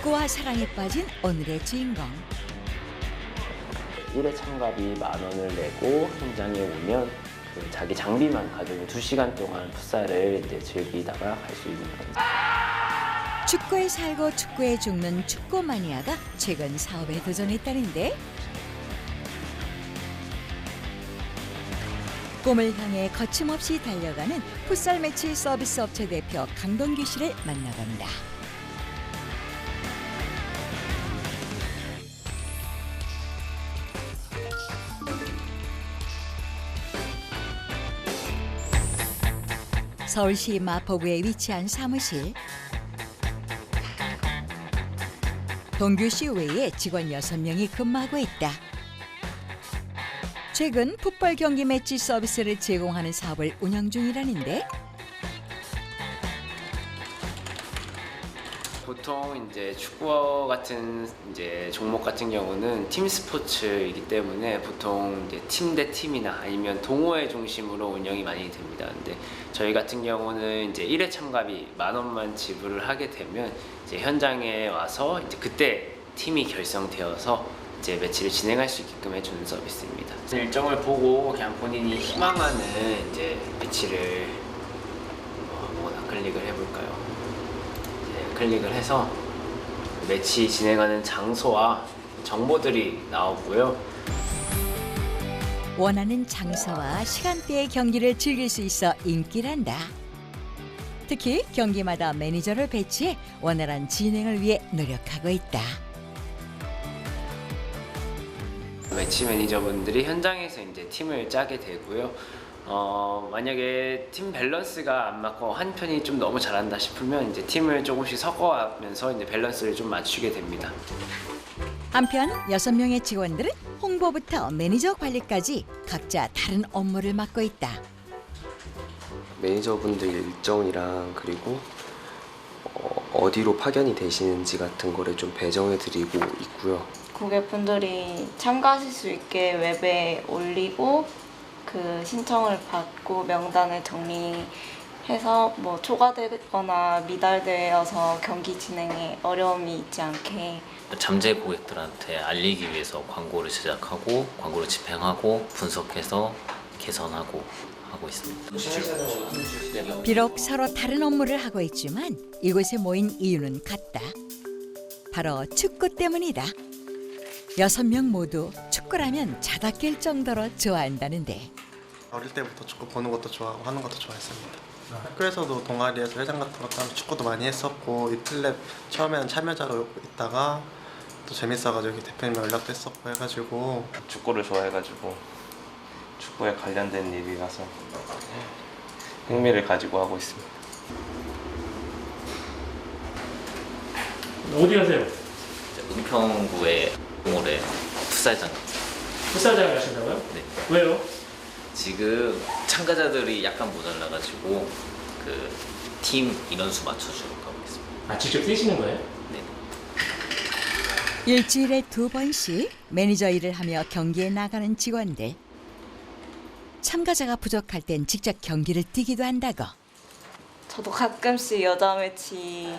축구와 사랑에 빠진 오늘의 주인공. 1회 참가비 10,000원을 내고 현장에 오면 자기 장비만 가지고 2시간 동안 풋살을 이제 즐기다가 갈 수 있는 겁니다. 축구에 살고 축구에 죽는 축구 마니아가 최근 사업에 도전했다는데, 꿈을 향해 거침없이 달려가는 풋살 매치 서비스 업체 대표 강동규 씨를 만나봅니다. 서울시 마포구에 위치한 사무실. 동규 씨 외에 직원 6명이 근무하고 있다. 최근 풋볼 경기 매치 서비스를 제공하는 사업을 운영 중이라는데, 보통 이제 축구 같은 이제 종목 같은 경우는 팀 스포츠이기 때문에 보통 이제 팀 대 팀이나 아니면 동호회 중심으로 운영이 많이 됩니다. 근데 저희 같은 경우는 이제 1회 참가비 10,000원만 지불을 하게 되면 이제 현장에 와서 이제 그때 팀이 결성되어서 이제 매치를 진행할 수 있게끔 해주는 서비스입니다. 일정을 보고 그냥 본인이 희망하는 이제 매치를 아무거나 클릭을 해볼까요? 클릭을 해서 매치 진행하는 장소와 정보들이 나오고요. 원하는 장소와 시간대의 경기를 즐길 수 있어 인기란다. 특히 경기마다 매니저를 배치해 원활한 진행을 위해 노력하고 있다. 매치 매니저분들이 현장에서 이제 팀을 짜게 되고요. 만약에 팀 밸런스가 안 맞고 한 편이 좀 너무 잘한다 싶으면 이제 팀을 조금씩 섞어가면서 이제 밸런스를 좀 맞추게 됩니다. 한편 6명의 직원들은 홍보부터 매니저 관리까지 각자 다른 업무를 맡고 있다. 매니저분들 일정이랑 그리고 어디로 파견이 되시는지 같은 거를 좀 배정해 드리고 있고요. 고객분들이 참가하실 수 있게 웹에 올리고 그 신청을 받고 명단을 정리해서 뭐 초과되거나 미달되어서 경기 진행에 어려움이 있지 않게 잠재 고객들한테 알리기 위해서 광고를 제작하고 광고를 집행하고 분석해서 개선하고 하고 있습니다. 비록 서로 다른 업무를 하고 있지만 이곳에 모인 이유는 같다. 바로 축구 때문이다. 6명 모두 축구라면 자다 깰 정도로 좋아한다는데, 어릴 때부터 축구 보는 것도 좋아하고 하는 것도 좋아했습니다. 학교에서도 동아리에서 회장 같은 것도 하면 축구도 많이 했었고, 이틀랩 처음에는 참여자로 있다가 또 재밌어가지고 여기 대표님 연락도 했었고 해가지고 축구를 좋아해가지고 축구에 관련된 일이라서 흥미를 가지고 하고 있습니다. 어디 가세요? 은평구의 동호회 풋살장. 풋살장에 가신다고요? 네. 왜요? 지금 참가자들이 약간 모자라가지고 그 팀 인원수 맞춰주러 가고 있습니다. 아, 직접 뛰시는 거예요? 네. 일주일에 2번씩 매니저 일을 하며 경기에 나가는 직원들. 참가자가 부족할 땐 직접 경기를 뛰기도 한다고. 저도 가끔씩 여자 매치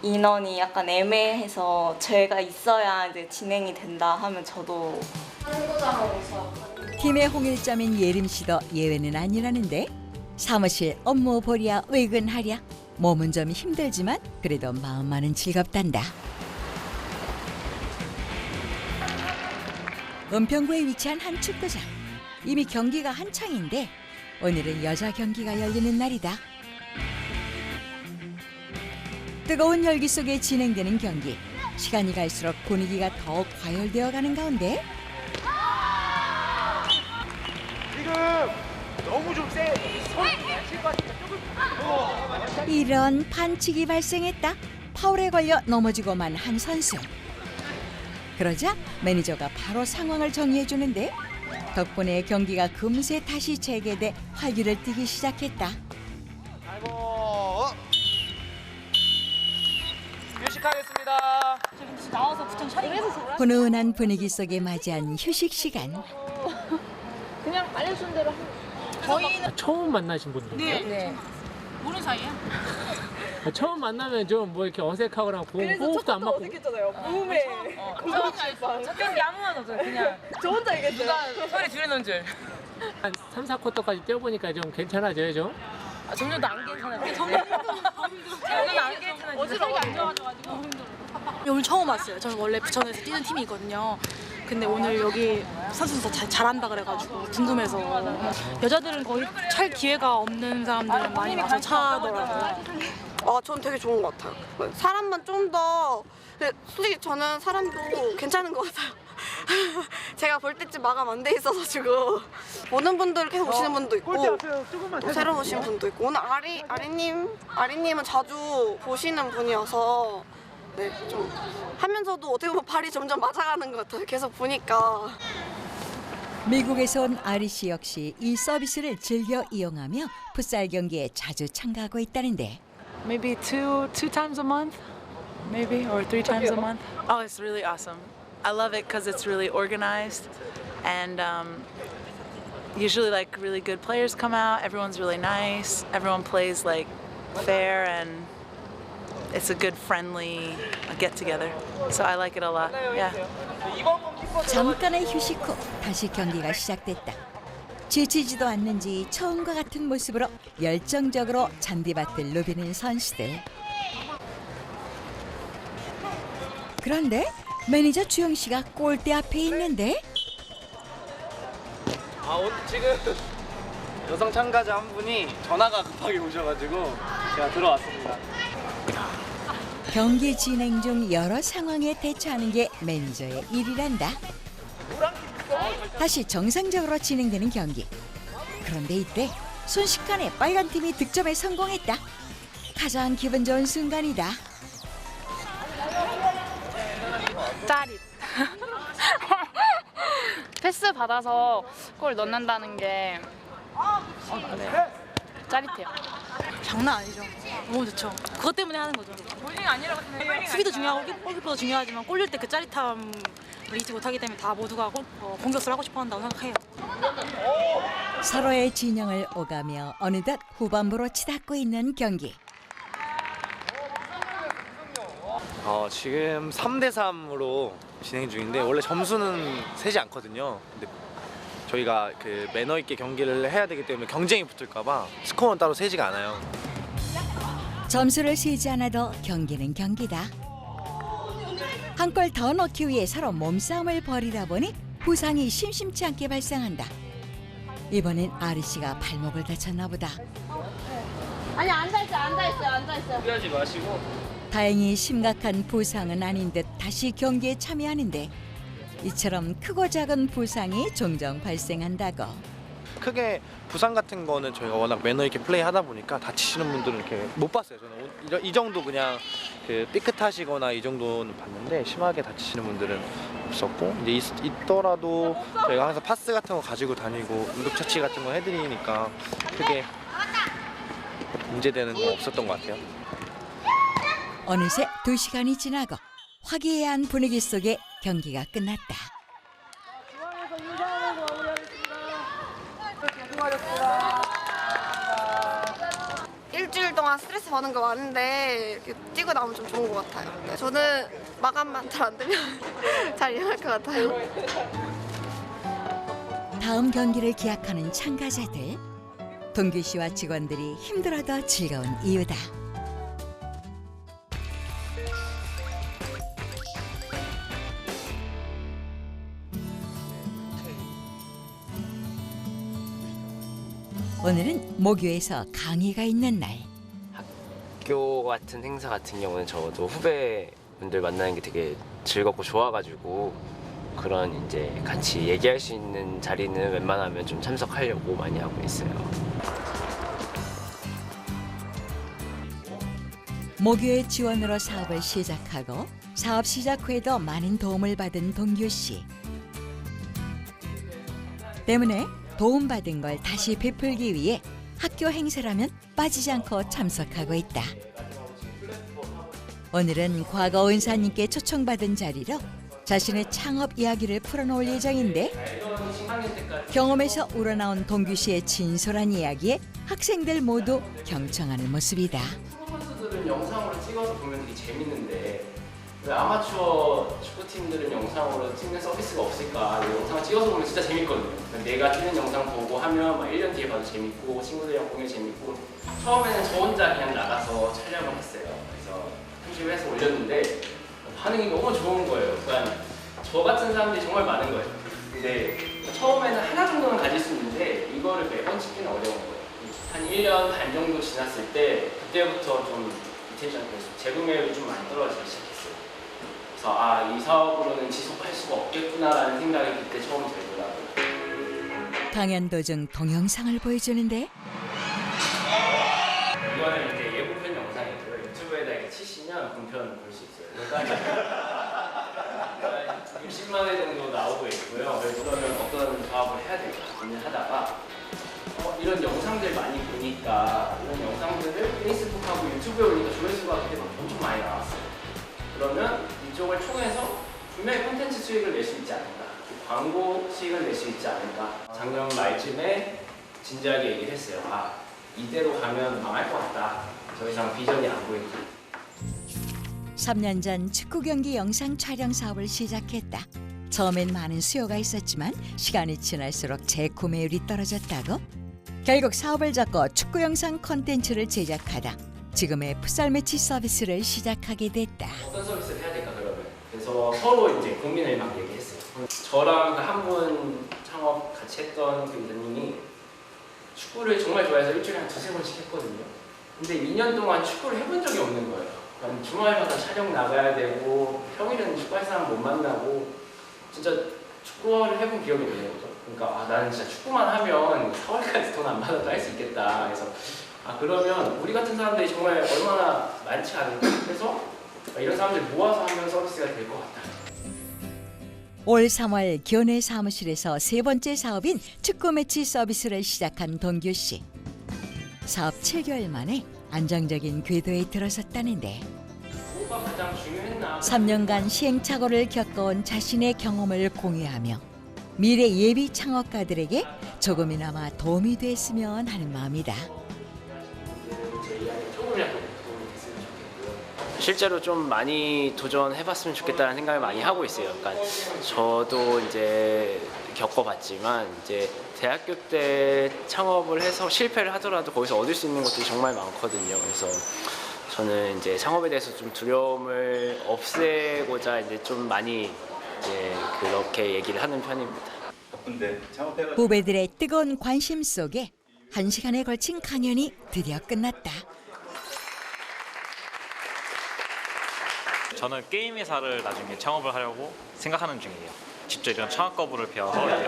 인원이 약간 애매해서 제가 있어야 이제 진행이 된다 하면 저도 팀의 홍일점인 예림 씨도 예외는 아니라는데, 사무실 업무 보랴 외근하랴 몸은 좀 힘들지만 그래도 마음만은 즐겁단다. 은평구에 위치한 한 축구장. 이미 경기가 한창인데 오늘은 여자 경기가 열리는 날이다. 뜨거운 열기 속에 진행되는 경기. 시간이 갈수록 분위기가 더욱 과열되어 가는 가운데, 지금 너무 좀 세. 이런 반칙이 발생했다. 파울에 걸려 넘어지고만 한 선수. 그러자 매니저가 바로 상황을 정리해 주는데, 덕분에 경기가 금세 다시 재개돼 활기를 띠기 시작했다. 아이고. 휴식하겠습니다. 훈훈한 분위기 속에 맞이한 휴식 시간. 그냥 알려준 대로 저희는 처음 만나신 분들이에요? 네. 모르는 사이야. 처음 만나면 좀 뭐 이렇게 어색하거나 호흡도 안 맞고. 어색했잖아요. 몸에. 첫 경기 아무나 없어요. 그냥 저 혼자 얘기했어요. 누가 소리 줄이는 줄. 한 3, 4쿼터까지 뛰어보니까 좀 괜찮아져요, 좀? 점점도 안 괜찮아요. 점점도 안 괜찮아요. 어지러워 안 좋아져가지고. 오늘 처음 왔어요. 저는 원래 부천에서 뛰는 팀이 있거든요. 근데 오늘 여기 선수들 다 잘한다 그래가지고 궁금해서. 여자들은 거의 찰 기회가 없는 사람들은 많이 와서 차더라고요. 전 되게 좋은 것 같아요. 사람만 좀 더, 솔직히 저는 사람도 괜찮은 것 같아요. 제가 볼 때쯤 마감 안 돼 있어가지고 보는 분들 계속 오시는 분도 있고 또 새로 오신 분도 있고 오늘 아리님은 자주 보시는 분이어서 네, 좀 하면서도 어떻게 보면 발이 점점 맞아가는 것 같아요. 계속 보니까. 미국에서 온 아리 씨 역시 이 서비스를 즐겨 이용하며 풋살 경기에 자주 참가하고 있다는데 Maybe two times a month, maybe, or 3 times a month. Oh, it's really awesome. I love it because it's really organized, and usually like really good players come out. Everyone's really nice. Everyone plays like fair, and it's a good friendly get together. So I like it a lot. Yeah. 잠깐의 휴식 후 다시 경기가 시작됐다. 지치지도 않는지 처음과 같은 모습으로 열정적으로 잔디밭을 누비는 선수들. 그런데 매니저 주영 씨가 골대 앞에 있는데 오늘 지금 여성 참가자 한 분이 전화가 급하게 오셔가지고 제가 들어왔습니다. 경기 진행 중 여러 상황에 대처하는 게 매니저의 일이란다. 다시 정상적으로 진행되는 경기. 그런데 이때 순식간에 빨간 팀이 득점에 성공했다. 가장 기분 좋은 순간이다. 짜릿. 패스 받아서 골 넣는다는 게 짜릿해요. 장난 아니죠. 너무 좋죠. 그것 때문에 하는 거죠. 볼링 아니라고 생각해요. 수비도 중요하고 골키퍼도 중요하지만 골 넣을 때 그 짜릿함을 잊지 못하기 때문에 다 모두가 공격수를 하고 싶어 한다고 생각해요. 서로의 진영을 오가며 어느덧 후반부로 치닫고 있는 경기. 지금 3대3으로 진행 중인데 원래 점수는 세지 않거든요. 근데 저희가 그 매너 있게 경기를 해야 되기 때문에 경쟁이 붙을까봐 스코어는 따로 세지가 않아요. 점수를 세지 않아도 경기는 경기다. 한 골 더 넣기 위해 서로 몸싸움을 벌이다 보니 부상이 심심치 않게 발생한다. 이번엔 아리 씨가 발목을 다쳤나 보다. 아니 앉아있어요. 무리하지 마시고. 다행히 심각한 부상은 아닌 듯 다시 경기에 참여하는데 이처럼 크고 작은 부상이 종종 발생한다고. 크게 부상 같은 거는 저희가 워낙 매너 있게 플레이하다 보니까 다치시는 분들은 이렇게 못 봤어요. 저는 이 정도 그냥 그 삐끗하시거나 이 정도는 봤는데 심하게 다치시는 분들은 없었고 이제 있더라도 저희가 항상 파스 같은 거 가지고 다니고 응급처치 같은 거 해드리니까 크게 문제되는 건 없었던 것 같아요. 어느새 2시간이 지나고 화기애애한 분위기 속에 경기가 끝났다. 일주일 동안 스트레스 받는 거 많은데 이렇게 뛰고 나면 좀 좋은 것 같아요. 네, 저는 마감만 잘 안 되면 잘 이해할 것 같아요. 다음 경기를 기약하는 참가자들. 동규 씨와 직원들이 힘들어도 즐거운 이유다. 오늘은 모교에서 강의가 있는 날. 학교 같은 행사 같은 경우는 저도 후배분들 만나는 게 되게 즐겁고 좋아가지고 그런 이제 같이 얘기할 수 있는 자리는 웬만하면 좀 참석하려고 많이 하고 있어요. 모교의 지원으로 사업을 시작하고 사업 시작 후에도 많은 도움을 받은 동규 씨. 때문에 도움받은 걸 다시 베풀기 위해 학교 행사라면 빠지지 않고 참석하고 있다. 오늘은 과거 은사님께 초청받은 자리로 자신의 창업 이야기를 풀어놓을 예정인데 경험에서 우러나온 동규 씨의 진솔한 이야기에 학생들 모두 경청하는 모습이다. 선수들은 영상으로 찍어서 보면 되게 재밌는데 왜 아마추어 축구팀들은 영상으로 찍는 서비스가 없을까? 영상을 찍어서 보면 진짜 재밌거든요. 내가 뛰는 영상 보고 하면 막 1년 뒤에 봐도 재밌고 친구들이랑 보면 재밌고 처음에는 저 혼자 그냥 나가서 촬영을 했어요. 그래서 편집을 해서 올렸는데 반응이 너무 좋은 거예요. 그러니까 저 같은 사람들이 정말 많은 거예요. 근데 처음에는 하나 정도는 가질 수 있는데 이거를 매번 찍기는 어려운 거예요. 한 1년 반 정도 지났을 때 그때부터 좀 리텐션 재구매율이 좀 많이 떨어지기 시작했어요. 그래서 이 사업으로는 지속할 수가 없겠구나라는 생각이 그때 처음 들더라고요. 강연 도중 동영상을 보여주는데 이거는 이제 예고편 영상이고요. 유튜브에다 이렇게 치시면 본편 볼 수 있어요. 그러니까 60만 회 정도 나오고 있고요. 그래서 그러면 어떤 사업을 해야 될까 고민하다가 이런 영상들 많이 보니까 이런 영상들을 페이스북하고 유튜브에 올리니까 조회수가 그때 엄청 많이 나왔어요. 그러면 이쪽을 통해서 분명히 콘텐츠 수익을 낼 수 있지 않을까, 광고 수익을 낼 수 있지 않을까. 작년 말쯤에 진지하게 얘기를 했어요. 이대로 가면 망할 것 같다. 더 이상 비전이 안 보인다. 3년 전 축구 경기 영상 촬영 사업을 시작했다. 처음엔 많은 수요가 있었지만 시간이 지날수록 재구매율이 떨어졌다고? 결국 사업을 접고 축구 영상 콘텐츠를 제작하다 지금의 풋살 매치 서비스를 시작하게 됐다. 어떤 서비스를 해야 될까 그러면? 그래서 서로 이제 고민을 막 얘기했어요. 저랑 한 분 창업 같이 했던 그 이사님이 축구를 정말 좋아해서 일주일에 한 2-3번씩 했거든요. 근데 2년 동안 축구를 해본 적이 없는 거예요. 그러니까 주말마다 촬영 나가야 되고 평일에는 축구할 사람 못 만나고 진짜 축구를 해본 기억이 없는 거죠. 그러니까 나는 진짜 축구만 하면 4월까지 돈 안 받아도 할 수 있겠다. 그래서 그러면 우리 같은 사람들이 정말 얼마나 많지 않을까. 그래서 이런 사람들 모아서 하면 서비스가 될 것 같다. 올 3월 교내 사무실에서 세 번째 사업인 축구 매치 서비스를 시작한 동규 씨. 사업 7개월 만에 안정적인 궤도에 들어섰다는데 뭐가 가장 중요했나? 3년간 시행착오를 겪어온 자신의 경험을 공유하며 미래 예비 창업가들에게 조금이나마 도움이 됐으면 하는 마음이다. 실제로 좀 많이 도전해봤으면 좋겠다는 생각을 많이 하고 있어요. 그러니까 저도 이제 겪어봤지만 이제 대학교 때 창업을 해서 실패를 하더라도 거기서 얻을 수 있는 것들이 정말 많거든요. 그래서 저는 이제 창업에 대해서 좀 두려움을 없애고자 이제 좀 많이 이제 그렇게 얘기를 하는 편입니다. 후배들의 뜨거운 관심 속에 1시간에 걸친 강연이 드디어 끝났다. 저는 게임 회사를 나중에 창업을 하려고 생각하는 중이에요. 직접 이런 창업가부를 배워서 이제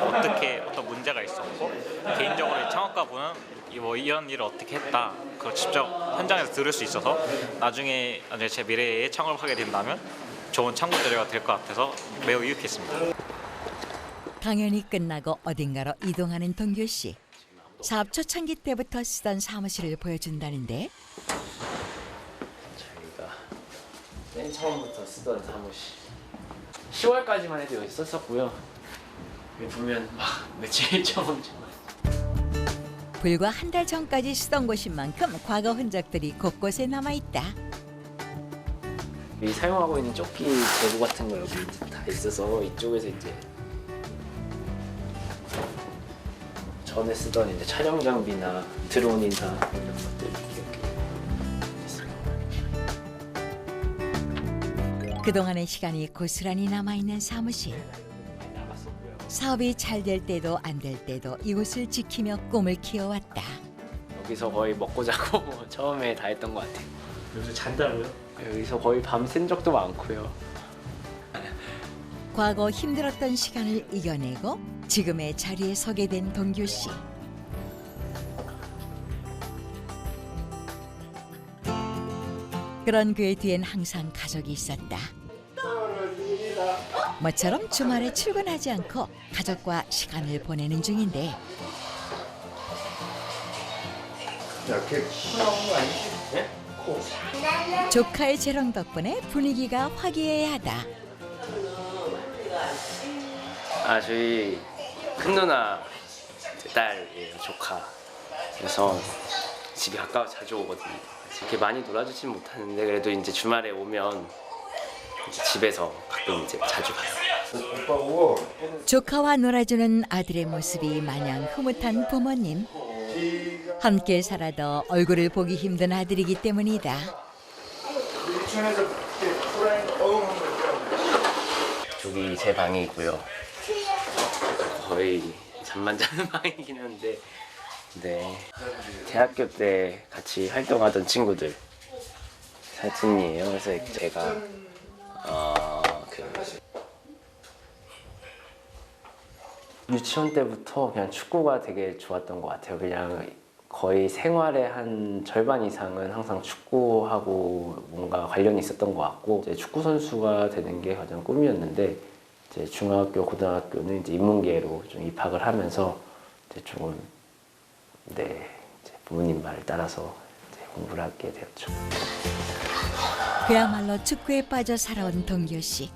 어떤 문제가 있었고 개인적으로 창업가부는 이런 일을 어떻게 했다. 그걸 직접 현장에서 들을 수 있어서 나중에 제 미래에 창업을 하게 된다면 좋은 창구 자료가 될 것 같아서 매우 유익했습니다. 강연이 끝나고 어딘가로 이동하는 동규 씨. 사업 초창기 때부터 쓰던 사무실을 보여준다는데 맨 처음부터 쓰던 사무실 10월까지만 해도 여기 썼었고요. 여기 보면 막 며칠 전쯤 불과 한 달 전까지 쓰던 곳인 만큼 과거 흔적들이 곳곳에 남아있다. 이 사용하고 있는 조끼 재고 같은 거 여기 다 있어서 이쪽에서 이제 전에 쓰던 이제 촬영 장비나 드론이나 이런 것들 그동안의 시간이 고스란히 남아있는 사무실. 사업이 잘 될 때도 안 될 때도 이곳을 지키며 꿈을 키워왔다. 여기서 거의 먹고 자고 처음에 다 했던 것 같아요. 여기서 잔다고요? 여기서 거의 밤샌 적도 많고요. 과거 힘들었던 시간을 이겨내고 지금의 자리에 서게 된 동규 씨. 그런 그의 뒤엔 항상 가족이 있었다. 모처럼 주말에 출근하지 않고 가족과 시간을 보내는 중인데 조카의 재롱 덕분에 분위기가 화기애애하다. 저희 큰 누나 딸이에요, 조카. 그래서 집이 가까워 자주 오거든요. 이렇게 많이 놀아주진 못하는데 그래도 이제 주말에 오면 이제 집에서 가끔 이제 자주 가요. 조카와 놀아주는 아들의 모습이 마냥 흐뭇한 부모님. 함께 살아도 얼굴을 보기 힘든 아들이기 때문이다. 여기 제 방이고요. 거의 잠만 자는 방이긴 한데, 네, 대학교 때 같이 활동하던 친구들 사진이에요. 그래서 제가 유치원 때부터 그냥 축구가 되게 좋았던 것 같아요. 그냥 거의 생활의 한 절반 이상은 항상 축구하고 뭔가 관련이 있었던 것 같고, 이제 축구 선수가 되는 게 가장 꿈이었는데, 이제 중학교, 고등학교는 이제 인문계로 좀 입학을 하면서 이제 조금 이제 부모님 말을 따라서 이제 공부를 하게 되었죠. 그야말로 축구에 빠져 살아온 동규 씨.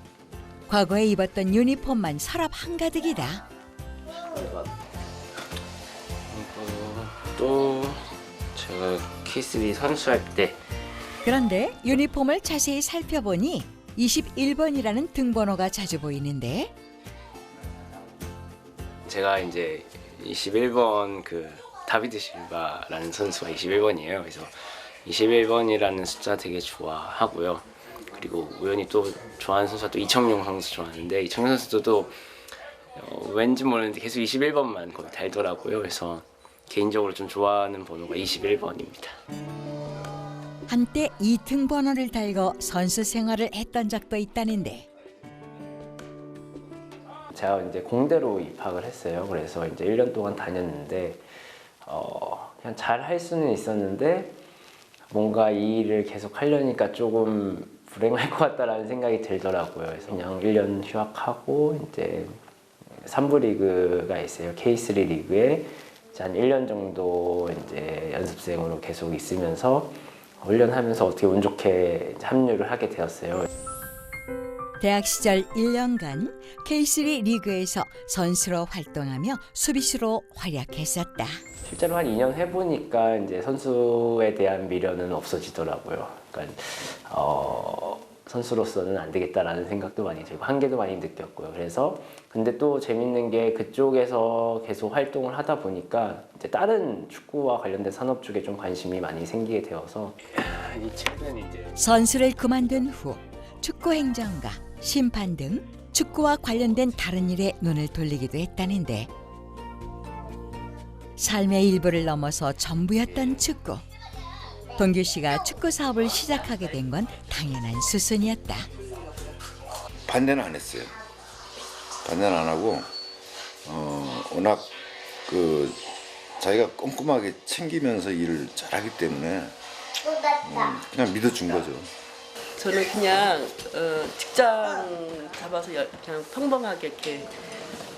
과거에 입었던 유니폼만 서랍 한가득이다. 또 제가 K3 선수할 때 그런데 유니폼을 자세히 살펴보니 21번이라는 등번호가 자주 보이는데, 제가 이제 21번 그 다비드 실바라는 선수가 21번이에요. 그래서 21번이라는 숫자 되게 좋아하고요. 그리고 우연히 또 좋아하는 선수가 또 이청용 선수 좋아하는데, 이청용 선수도 왠지 모르는데 계속 21번만 거의 달더라고요. 그래서 개인적으로 좀 좋아하는 번호가 21번입니다. 한때 이 등번호를 달고 선수 생활을 했던 적도 있다는데, 제가 이제 공대로 입학을 했어요. 그래서 이제 1년 동안 다녔는데 그냥 잘 할 수는 있었는데 뭔가 이 일을 계속 하려니까 조금 불행할 것 같다라는 생각이 들더라고요. 그래서 그냥 1년 휴학하고 이제 3부 리그가 있어요. K3 리그에 한 1년 정도 이제 연습생으로 계속 있으면서 훈련하면서 어떻게 운 좋게 합류를 하게 되었어요. 대학 시절 1년간 K3 리그에서 선수로 활동하며 수비수로 활약했었다. 실제로 한 2년 해보니까 이제 선수에 대한 미련은 없어지더라고요. 그러니까 선수로서는 안 되겠다라는 생각도 많이 들고 한계도 많이 느꼈고요. 그래서 근데 또 재밌는 게 그쪽에서 계속 활동을 하다 보니까 이제 다른 축구와 관련된 산업 쪽에 좀 관심이 많이 생기게 되어서 이 책은 이제 선수를 그만둔 후 축구 행정가, 심판 등 축구와 관련된 다른 일에 눈을 돌리기도 했다는데, 삶의 일부를 넘어서 전부였던 축구. 동규 씨가 축구 사업을 시작하게 된 건 당연한 수순이었다. 반대는 안 했어요. 반대는 안 하고 워낙 그 자기가 꼼꼼하게 챙기면서 일을 잘하기 때문에 그냥 믿어준 거죠. 저는 그냥 직장 잡아서 그냥 평범하게 이렇게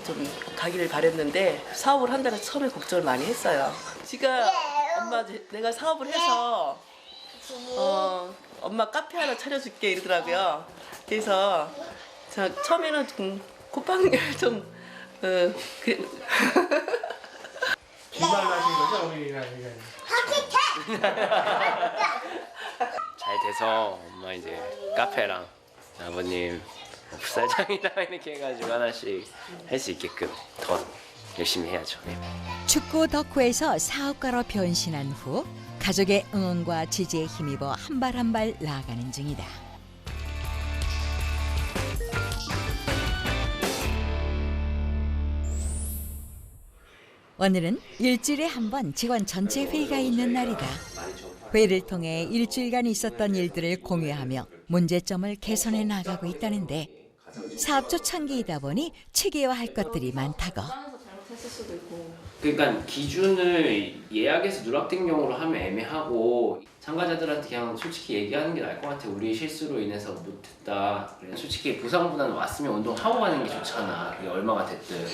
좀 가기를 바랬는데, 사업을 한다고 처음에 걱정을 많이 했어요. 지가 엄마 내가 사업을 해서 엄마 카페 하나 차려줄게 이러더라고요. 그래서 처음에는 좀 콧방울 좀 기만하신 거죠, 어머니랑 이게? 잘 돼서 엄마 이제 카페랑 아버님 풋살장이랑 이렇게 해가지고 하나씩 할 수 있게끔 더 열심히 해야죠. 축구 덕후에서 사업가로 변신한 후 가족의 응원과 지지에 힘입어 한 발 한 발 나아가는 중이다. 오늘은 일주일에 한 번 직원 전체 회의가 있는 날이다. 회의를 통해 일주일간 있었던 일들을 공유하며 문제점을 개선해 나가고 있다는데, 사업 초창기이다 보니 체계화할 것들이 많다고. 그러니까 기준을 예약해서 누락된 경우로 하면 애매하고, 참가자들한테 그냥 솔직히 얘기하는 게 나을 것 같아. 우리 실수로 인해서 못했다. 솔직히 부상보다는 왔으면 운동하고 가는 게 좋잖아. 그게 얼마가 됐든.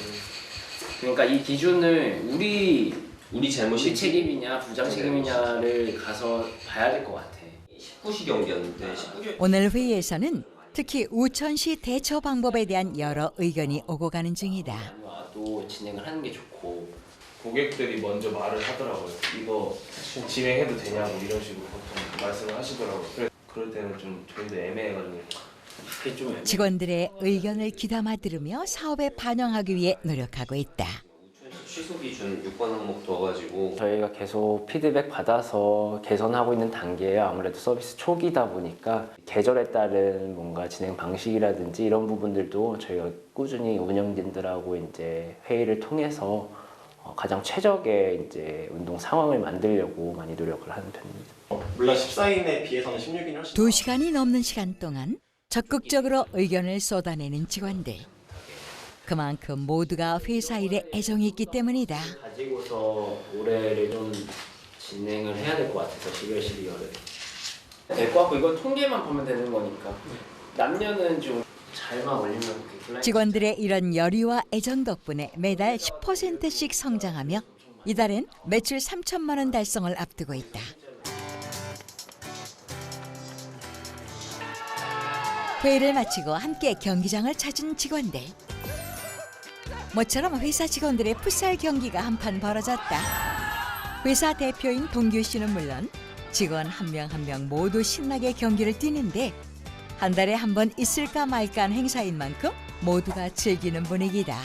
그러니까 이 기준을 우리 잘못이 책임이냐 부장 책임이냐를 가서 봐야 될 것 같아. 19시 경기였는데 오늘 회의에서는 특히 우천시 대처 방법에 대한 여러 의견이 오고 가는 중이다. 또 진행을 하는 게 좋고, 고객들이 먼저 말을 하더라고요. 이거 진행해도 되냐고 이런 식으로 보통 말씀을 하시더라고요. 그래서 그럴 때는 좀 저희도 애매해가지고 직원들의 의견을 귀담아 들으며 사업에 반영하기 위해 노력하고 있다. 취소 기준 6번 항목 둬가지고 저희가 계속 피드백 받아서 개선하고 있는 단계예요. 아무래도 서비스 초기다 보니까 계절에 따른 뭔가 진행 방식이라든지 이런 부분들도 저희가 꾸준히 운영진들하고 이제 회의를 통해서 가장 최적의 이제 운동 상황을 만들려고 많이 노력을 하는 편입니다. 물론 14인에 비해서는 16인이 훨씬 2시간이 넘는 시간 동안 적극적으로 의견을 쏟아내는 직원들. 그만큼 모두가 회사 일에 애정이 있기 때문이다. 가지고서 올해를 좀 진행을 해야 될 것 같아서 11월, 12월에 될 것 같고 이건 통계만 보면 되는 거니까 남녀는 좀 잘만 올리면 좋겠구나. 직원들의 이런 열의와 애정 덕분에 매달 10%씩 성장하며 이달엔 매출 3천만 원 달성을 앞두고 있다. 회의를 마치고 함께 경기장을 찾은 직원들. 모처럼 회사 직원들의 풋살 경기가 한판 벌어졌다. 회사 대표인 동규 씨는 물론 직원 한 명 한 명 모두 신나게 경기를 뛰는데 한 달에 한 번 있을까 말까 한 행사인 만큼 모두가 즐기는 분위기다.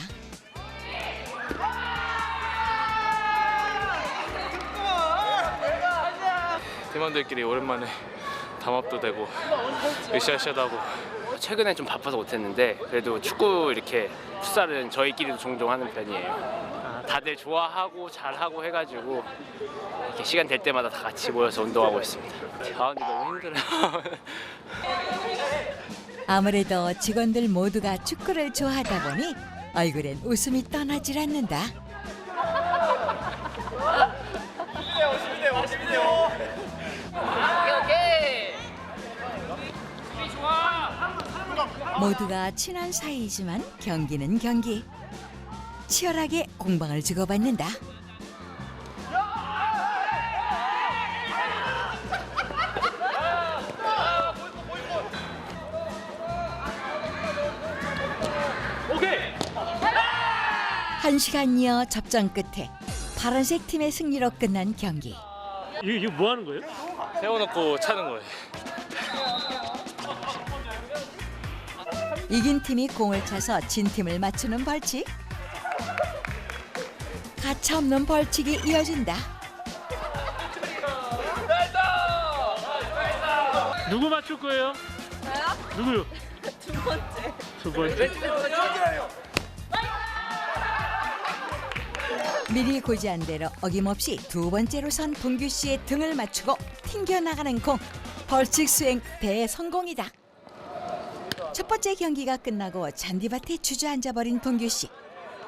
팀원들끼리 오랜만에 담합도 되고 으쌰으쌰도 하고 최근에 좀 바빠서 못했는데 그래도 축구 이렇게 풋살은 저희끼리도 종종 하는 편이에요. 다들 좋아하고 잘하고 해가지고 이렇게 시간 될 때마다 다 같이 모여서 운동하고 있습니다. 아 근데 너무 힘들어요. 아무래도 직원들 모두가 축구를 좋아하다 보니 얼굴엔 웃음이 떠나질 않는다. 모두가 친한 사이이지만 경기는 경기. 치열하게 공방을 주고받는다. 한 시간여 접전 끝에 파란색 팀의 승리로 끝난 경기. 이거 뭐 하는 거예요? 세워놓고 차는 거예요. 이긴 팀이 공을 차서 진 팀을 맞추는 벌칙. 가차없는 벌칙이 이어진다. 누구 맞출 거예요? 저요? 누구요? 두 번째. 두 번째. 미리 고지한 대로 어김없이 두 번째로 선 동규 씨의 등을 맞추고 튕겨나가는 공. 벌칙 수행 대성공이다. 첫 번째 경기가 끝나고 잔디밭에 주저앉아버린 동규 씨.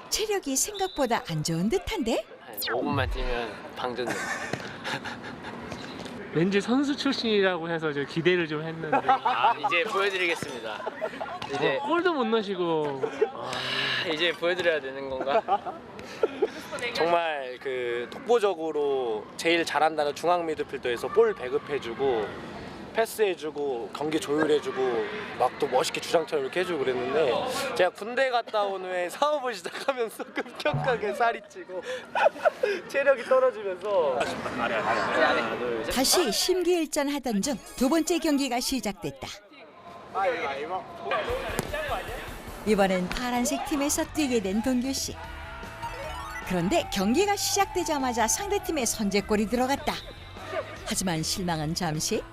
체력이 생각보다 안 좋은 듯한데? 5분만 뛰면 방전. 왠지 선수 출신이라고 해서 저 기대를 좀 했는데. 아 이제 보여드리겠습니다. 이제 골도 못 넣으시고. 이제 보여드려야 되는 건가? 정말 그 독보적으로 제일 잘한다는 중앙 미드필더에서 볼 배급해주고 패스해주고 경기 조율해주고 막 또 멋있게 주장처럼 이렇게 해주고 그랬는데 제가 군대 갔다 온 후에 사업을 시작하면서 급격하게 살이 찌고 체력이 떨어지면서 다시 심기일전하던 중 두 번째 경기가 시작됐다. 이번엔 파란색 팀에서 뛰게 된 동규 씨. 그런데 경기가 시작되자마자 상대팀의 선제골이 들어갔다. 하지만 실망은 잠시.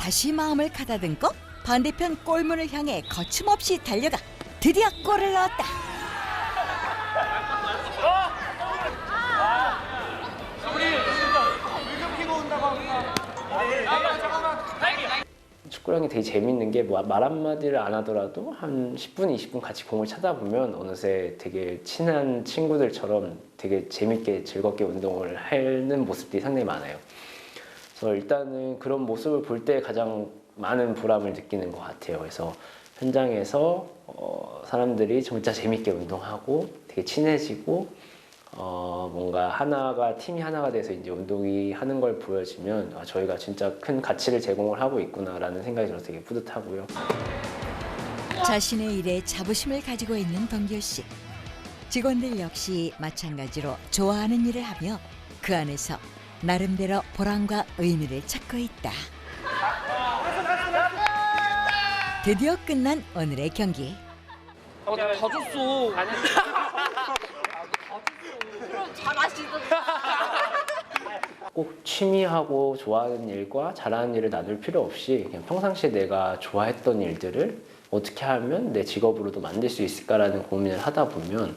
다시 마음을 가다듬고 반대편 골문을 향해 거침없이 달려가 드디어 골을 넣었다. 축구랑이 되게 재밌는 게 말 한마디를 안 하더라도 한 10분, 20분 같이 공을 차다 보면 어느새 되게 친한 친구들처럼 되게 재밌게 즐겁게 운동을 하는 모습들이 상당히 많아요. 그래서 일단은 그런 모습을 볼 때 가장 많은 보람을 느끼는 것 같아요. 그래서 현장에서 사람들이 진짜 재밌게 운동하고 되게 친해지고 뭔가 하나가 팀이 하나가 돼서 이제 운동이 하는 걸 보여지면 저희가 진짜 큰 가치를 제공을 하고 있구나라는 생각이 들어서 되게 뿌듯하고요. 자신의 일에 자부심을 가지고 있는 동규 씨. 직원들 역시 마찬가지로 좋아하는 일을 하며 그 안에서 나름대로 보람과 의미를 찾고 있다. 드디어 끝난 오늘의 경기. 다 줬어. 꼭 취미하고 좋아하는 일과 잘하는 일을 나눌 필요 없이 그냥 평상시에 내가 좋아했던 일들을 어떻게 하면 내 직업으로도 만들 수 있을까라는 고민을 하다 보면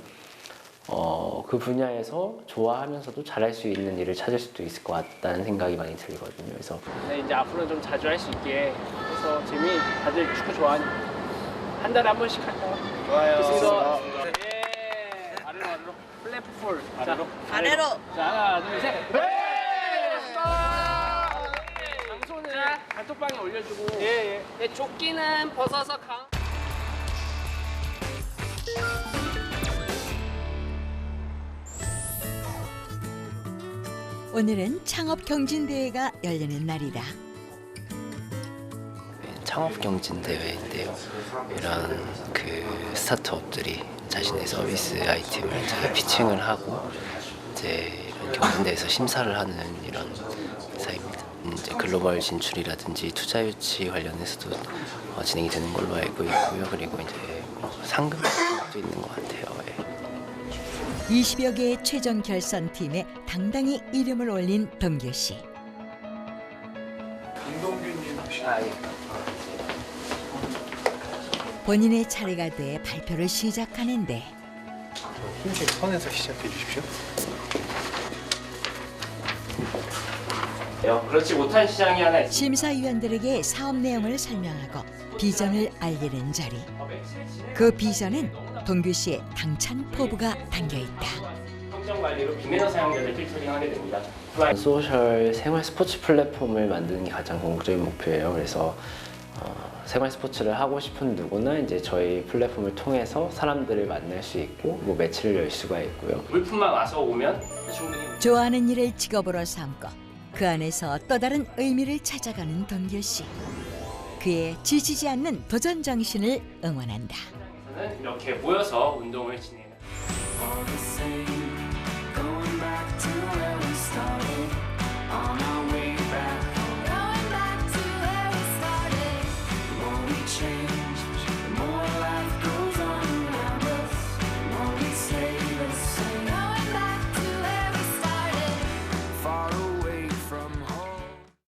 그 분야에서 좋아하면서도 잘할 수 있는 일을 찾을 수도 있을 것 같다는 생각이 많이 들거든요. 그래서 네, 이제 앞으로는 좀 자주 할 수 있게 해서 재미 다들 축구 좋아하니까 한 달에 한 번씩 할까요? 좋아요. 예. 아래로 플래프 폴. 아래로. 자, 하나, 둘, 셋. 장소는 단톡방에 올려주고. 예. 네, 조끼는 벗어서 강. 오늘은 창업 경진대회가 열리는 날이다. 창업 경진 대회인데요. 이런 그 스타트업들이 자신의 서비스 아이템을 이제 피칭을 하고 이제 이런 경진대회에서 심사를 하는 이런 회사입니다. 이제 글로벌 진출이라든지 투자 유치 관련해서도 진행이 되는 걸로 알고 있고요. 그리고 이제 상금도 있는 것 같아요. 20여 개의 최종 결선팀에 당당히 이름을 올린 동규 씨. 김동규님 혹시? 본인의 차례가 돼 발표를 시작하는데 흰색 선에서 시작해 주십시오. 그렇지 못한 시장이 하나 있습니다. 심사위원들에게 사업 내용을 설명하고 비전을 알리는 자리. 그 비전엔 동규 씨의 당찬 포부가 담겨 있다. 성장 관리로 비매너 사용자를 필터링하게 됩니다. 소셜 생활 스포츠 플랫폼을 만드는 게 가장 궁극적인 목표예요. 그래서 생활 스포츠를 하고 싶은 누구나 이제 저희 플랫폼을 통해서 사람들을 만날 수 있고 뭐 매치를 열 수가 있고요. 물품만 와서 오면 충분히 좋아하는 일을 직업으로 삼고 그 안에서 또 다른 의미를 찾아가는 동규 씨. 그의 지치지 않는 도전 정신을 응원한다. 저는 이렇게 모여서 운동을 진행해요. Change.